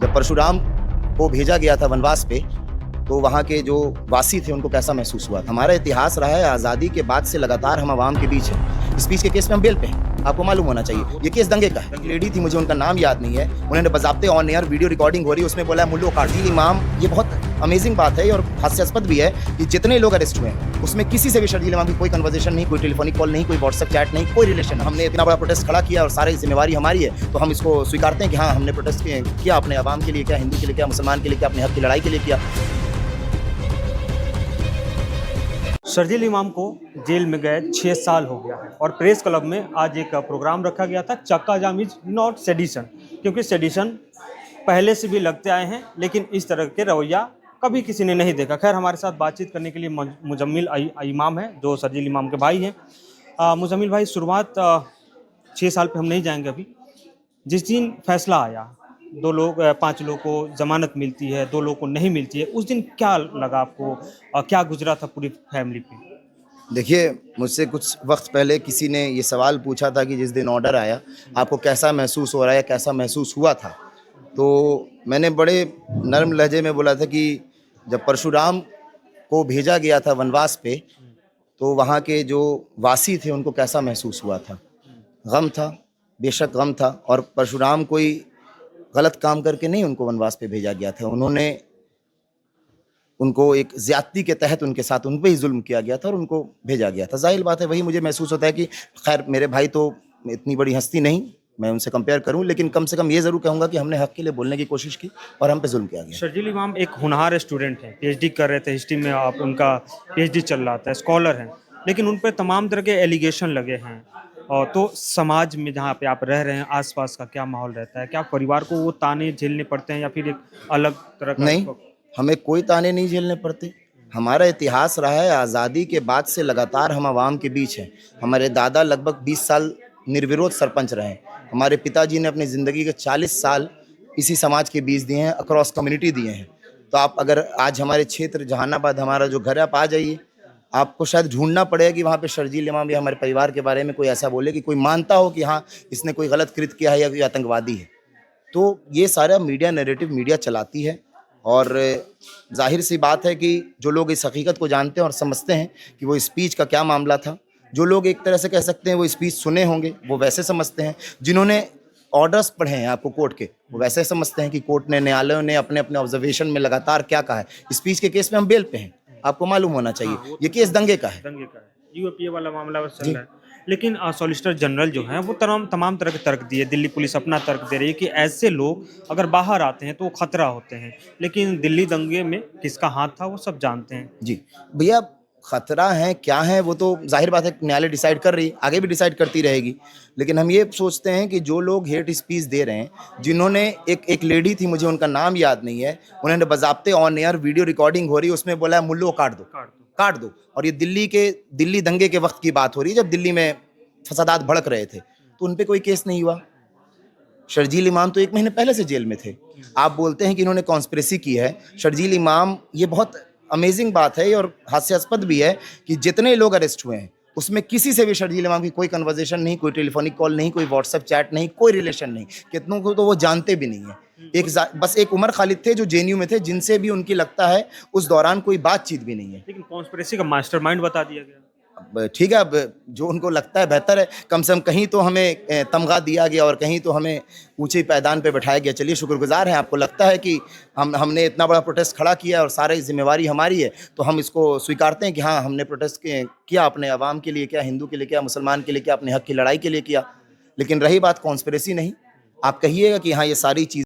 जब परशुराम को भेजा गया था वनवास पे, तो वहाँ के जो वासी थे उनको कैसा महसूस हुआ था। हमारा इतिहास रहा है, आज़ादी के बाद से लगातार हम आवाम के बीच हैं। स्पीच के केस में हम बेल पे हैं, आपको मालूम होना चाहिए। ये केस दंगे का है। एक लेडी थी, मुझे उनका नाम याद नहीं है, उन्होंने बज़ाब्ते ऑन एयर वीडियो रिकॉर्डिंग हो रही है, उसमें बोला मुल्लो काटी इमाम। ये बहुत अमेजिंग बात है और हास्यास्पद भी है कि जितने लोग अरेस्ट हुए हैं उसमें किसी से भी शर्जील इमाम की कोई कन्वर्सेशन नहीं, कोई टेलीफोनिक कॉल नहीं, कोई व्हाट्सएप चैट नहीं, कोई रिलेशन। हमने इतना बड़ा प्रोटेस्ट खड़ा किया और सारी जिम्मेवारी हमारी है, तो हम इसको स्वीकारते हैं कि हाँ, हमने प्रोटेस्ट किया अपने आवाम के लिए, क्या हिंदू के लिए, क्या मुसलमान के लिए, क्या अपने हक की लड़ाई के लिए किया। शर्जील इमाम को जेल में गए 6 साल हो गया है और प्रेस क्लब में आज एक प्रोग्राम रखा गया था, चक्का जाम इज नॉट सेडिशन, क्योंकि सेडिशन पहले से भी लगते आए हैं लेकिन इस तरह के रवैया कभी किसी ने नहीं देखा। खैर, हमारे साथ बातचीत करने के लिए मुजम्मिल इमाम है जो शर्जील इमाम के भाई हैं। मुजम्मिल भाई, शुरुआत 6 साल पे हम नहीं जाएंगे अभी। जिस दिन फैसला आया, 5 लोगों को ज़मानत मिलती है, 2 लोगों को नहीं मिलती है, उस दिन क्या लगा आपको? क्या गुजरा था पूरी फैमिली पे? देखिए, मुझसे कुछ वक्त पहले किसी ने ये सवाल पूछा था कि जिस दिन ऑर्डर आया आपको कैसा महसूस हो रहा है, कैसा महसूस हुआ था। तो मैंने बड़े नर्म लहजे में बोला था कि जब परशुराम को भेजा गया था वनवास पे, तो वहाँ के जो वासी थे उनको कैसा महसूस हुआ था। गम था, बेशक गम था, और परशुराम कोई गलत काम करके नहीं उनको वनवास पे भेजा गया था। उनको एक ज़्यादती के तहत उनके साथ उन पे ही जुल्म किया गया था और उनको भेजा गया था। ज़ाहिर बात है, वही मुझे महसूस होता है कि खैर मेरे भाई तो इतनी बड़ी हस्ती नहीं मैं उनसे कंपेयर करूं, लेकिन कम से कम ये ज़रूर कहूँगा कि हमने हक़ के लिए बोलने की कोशिश की और हम पे जुल्म किया गया। शर्जील इमाम एक होनहार स्टूडेंट हैं, पीएचडी कर रहे थे हिस्ट्री में, आप उनका पीएचडी चल रहा था, स्कॉलर हैं, लेकिन उन पर तमाम तरह के एलिगेशन लगे हैं। और तो समाज में जहाँ पे आप रह रहे हैं, आसपास का क्या माहौल रहता है? क्या परिवार को वो ताने झेलने पड़ते हैं या फिर एक अलग तरह का? नहीं, हमें कोई ताने नहीं झेलने पड़ते। हमारा इतिहास रहा है, आज़ादी के बाद से लगातार हम आवाम के बीच हैं। हमारे दादा लगभग 20 साल निर्विरोध सरपंच रहे। हमारे पिताजी ने अपनी ज़िंदगी के 40 साल इसी समाज के बीच दिए हैं, अक्रॉस कम्युनिटी दिए हैं। तो आप अगर आज हमारे क्षेत्र जहानाबाद हमारा जो घर है, आप आ जाइए, आपको शायद ढूंढना पड़ेगा कि वहाँ पे शर्जील इमाम या हमारे परिवार के बारे में कोई ऐसा बोले कि कोई मानता हो कि हाँ, इसने कोई गलत कृत्य किया है या कोई आतंकवादी है। तो ये सारा मीडिया नैरेटिव मीडिया चलाती है, और जाहिर सी बात है कि जो लोग इस हकीकत को जानते हैं और समझते हैं कि वो स्पीच का क्या मामला था, जो लोग एक तरह से कह सकते हैं वो स्पीच सुने होंगे, वो वैसे समझते हैं। जिन्होंने ऑर्डर्स पढ़े हैं आपको कोर्ट के, वो वैसे समझते हैं कि कोर्ट ने, न्यायालयों ने अपने अपने ऑब्जर्वेशन में लगातार क्या कहा है। स्पीच के केस में हम बेल पे हैं, आपको मालूम होना चाहिए। ये केस दंगे का है, दंगे का है, यूएपीए वाला मामला बस चल रहा है। लेकिन सॉलिसिटर जनरल जो हैं वो तमाम तरह के तर्क दिए। दिल्ली पुलिस अपना तर्क दे रही है कि ऐसे लोग अगर बाहर आते हैं तो वो खतरा होते हैं, लेकिन दिल्ली दंगे में किसका हाथ था वो सब जानते हैं। जी भैया, खतरा है क्या है वो तो जाहिर बात है न्यायालय डिसाइड कर रही है, आगे भी डिसाइड करती रहेगी। लेकिन हम ये सोचते हैं कि जो लोग हेट स्पीच दे रहे हैं, जिन्होंने एक लेडी थी, मुझे उनका नाम याद नहीं है, उन्होंने बज़ाब्ते ऑन एयर वीडियो रिकॉर्डिंग हो रही है, उसमें बोला है मुल्लो काट दो, काट दो। और ये दिल्ली दंगे के वक्त की बात हो रही है, जब दिल्ली में फसादात भड़क रहे थे, तो उन पे कोई केस नहीं हुआ। शर्जील इमाम तो 1 महीने पहले से जेल में थे। आप बोलते हैं कि इन्होंने कॉन्स्पिरेसी की है। शर्जील इमाम, ये बहुत अमेजिंग बात है और हास्यास्पद भी है कि जितने लोग अरेस्ट हुए हैं उसमें किसी से भी शर्जील इमाम की कोई कन्वर्सेशन नहीं, कोई टेलीफोनिक कॉल नहीं, कोई व्हाट्सएप चैट नहीं, कोई रिलेशन नहीं। कितनों को तो वो जानते भी नहीं है। बस एक उमर खालिद थे जो जेएनयू में थे, जिनसे भी उनकी लगता है उस दौरान कोई बातचीत भी नहीं है। लेकिन कॉन्स्पिरेसी का मास्टरमाइंड बता दिया गया। अब ठीक है, अब जो उनको लगता है बेहतर है, कम से कम कहीं तो हमें तमगा दिया गया और कहीं तो हमें ऊंचे पैदान पे बैठाया गया। चलिए, शुक्रगुजार हैं। आपको लगता है कि हमने इतना बड़ा प्रोटेस्ट खड़ा किया और सारी जिम्मेवारी हमारी है, तो हम इसको स्वीकारते हैं कि हाँ, हमने प्रोटेस्ट किया अपने आवाम के लिए, क्या हिंदू के लिए, क्या मुसलमान के लिए, क्या अपने हक की लड़ाई के लिए किया। लेकिन रही बात कॉन्स्पिरेसी, नहीं, आप कहिएगा कि हाँ, ये सारी चीज़